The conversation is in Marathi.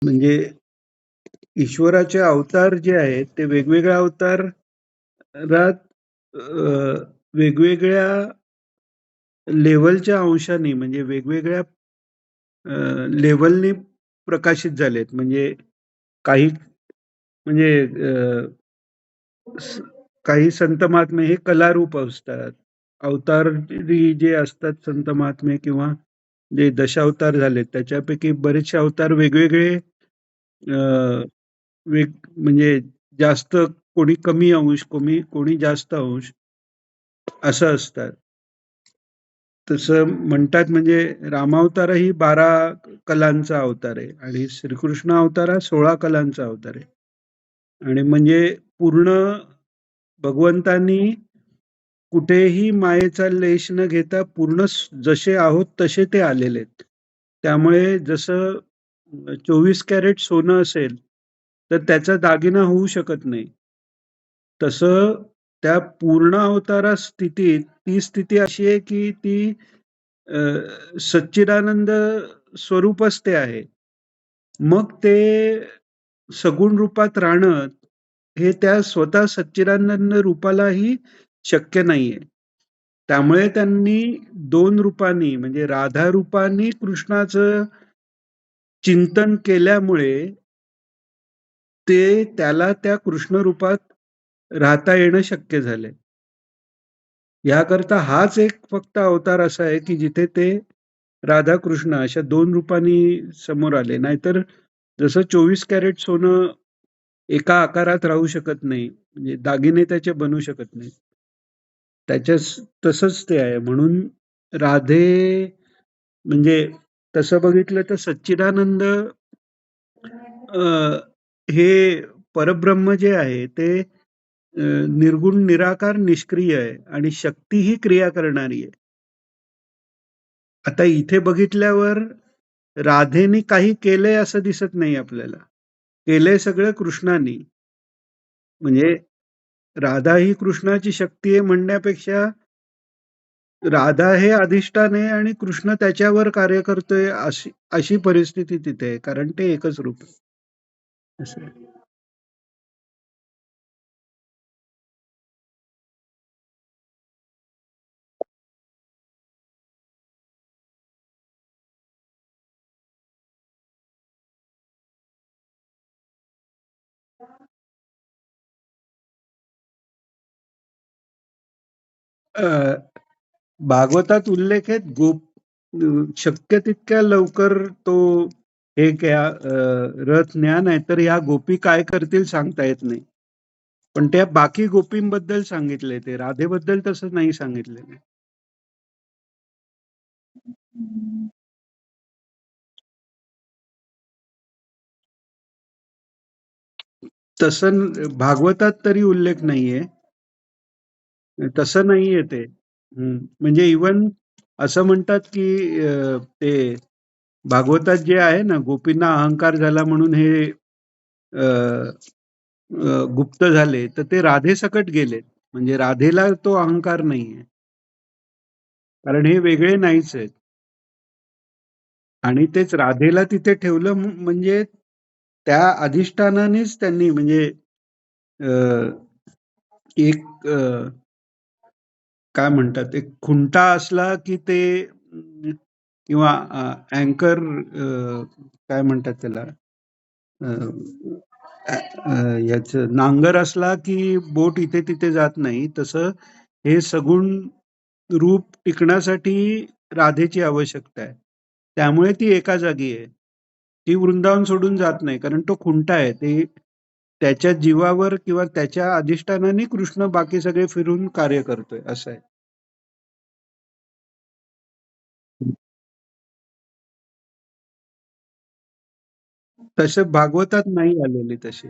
म्हणजे ईश्वराचे अवतार जे आहेत ते वेगवेगळ्या अवतारात वेगवेगळ्या लेव्हलच्या अंशाने म्हणजे वेगवेगळ्या लेव्हलनी प्रकाशित झालेत. म्हणजे काही म्हणजे स- काही संत महात्मे हे कलारूप असतात. अवतारी जे असतात संत महात्मे किंवा जे दशावतार झालेत त्याच्यापैकी बरेचसे अवतार वेगवेगळे वेग म्हणजे जास्त कोणी कमी अंश कोणी जास्त अंश असं असतात. तसं म्हणतात म्हणजे रामावतारही 12 कलांचा अवतार आहे आणि श्रीकृष्ण अवतार हा 16 कलांचा अवतार आहे. आणि म्हणजे पूर्ण भगवंतांनी कुठेही मायेचा लेश न घेता पूर्ण जसे आहोत तसे ते आलेले आहेत. त्यामुळे जसं 24 कॅरेट सोनं असेल तर त्याचा दागिना होऊ शकत नाही. तसं त्या पूर्ण अवतारा स्थितीत ती स्थिती अशी आहे की ती सच्चिदानंद स्वरूपच ते आहे. मग ते सगुण रूपात राहणं हे त्या स्वतः सच्चिदानंद रूपालाही शक्य नाहीये. त्यामुळे त्यांनी 2 रूपांनी म्हणजे राधा रूपाने कृष्णाचं चिंतन केल्यामुळे ते त्याला त्या कृष्ण रूपात राहता येणं शक्य झालंय. याकरता हाच एक फक्त अवतार असा आहे की जिथे ते राधा कृष्ण अशा 2 रूपांनी समोर आले. नाहीतर जसं 24 कॅरेट सोनं एका आकारात राहू शकत नाही, म्हणजे दागिने त्याचे बनू शकत नाही. त्याच्यास तसंच ते आहे. म्हणून राधे म्हणजे तसं बघितलं तर सच्चिदानंद अ, हे परब्रह्म जे आहे ते निर्गुण, निराकार, निष्क्रिय आहे आणि शक्ती ही क्रिया करणारी आहे. आता इथे बघितल्यावर राधेने काही केलंय असं दिसत नाही आपल्याला. केलंय सगळं कृष्णाने. म्हणजे राधा ही कृष्णाची शक्ती आहे म्हणण्यापेक्षा राधा हे अधिष्ठान आहे आणि कृष्ण त्याच्यावर कार्य करतोय अशी अशी परिस्थिती तिथे आहे. कारण ते एकच रूप आहे. असं आहे. अ, भागवतात उल्लेख आहेत शक्य तितक्या लवकर तो हे क्या रथ न्या नाही तर या गोपी काय करतील सांगता येत नाही. पण त्या बाकी गोपींबद्दल सांगितलंय, ते राधेबद्दल तसं नाही सांगितलेलं. तसं भागवतात तरी उल्लेख नाहीये. तसं नाहीये ते. म्हणजे इवन असं म्हणतात की ते भागवतात जे आहे ना, गोपींना अहंकार झाला म्हणून हे अ, गुप्त झाले, तर ते राधेसकट गेलेत. म्हणजे राधेला तो अहंकार नाहीये. कारण हे वेगळे नाहीच आहेत. आणि तेच राधेला तिथे ठेवलं म्हणजे त्या अधिष्ठानानेच त्यांनी म्हणजे अ, एक काय म्हणतात, एक खुंटा असला की ते किंवा अँकर काय म्हणतात त्याला अ, याचं नांगर असला की बोट इथे तिथे जात नाही. तसं हे सगुण रूप टिकण्यासाठी राधेची आवश्यकता आहे. त्यामुळे ती एका जागी आहे. ती वृंदावन सोडून जात नाही कारण तो खुंटा आहे. ते त्याच्या जीवावर किंवा त्याच्या अधिष्ठानाने कृष्ण बाकी सगळे फिरून कार्य करतोय असं आहे. तसे भागवतात नाही आलेले तसे.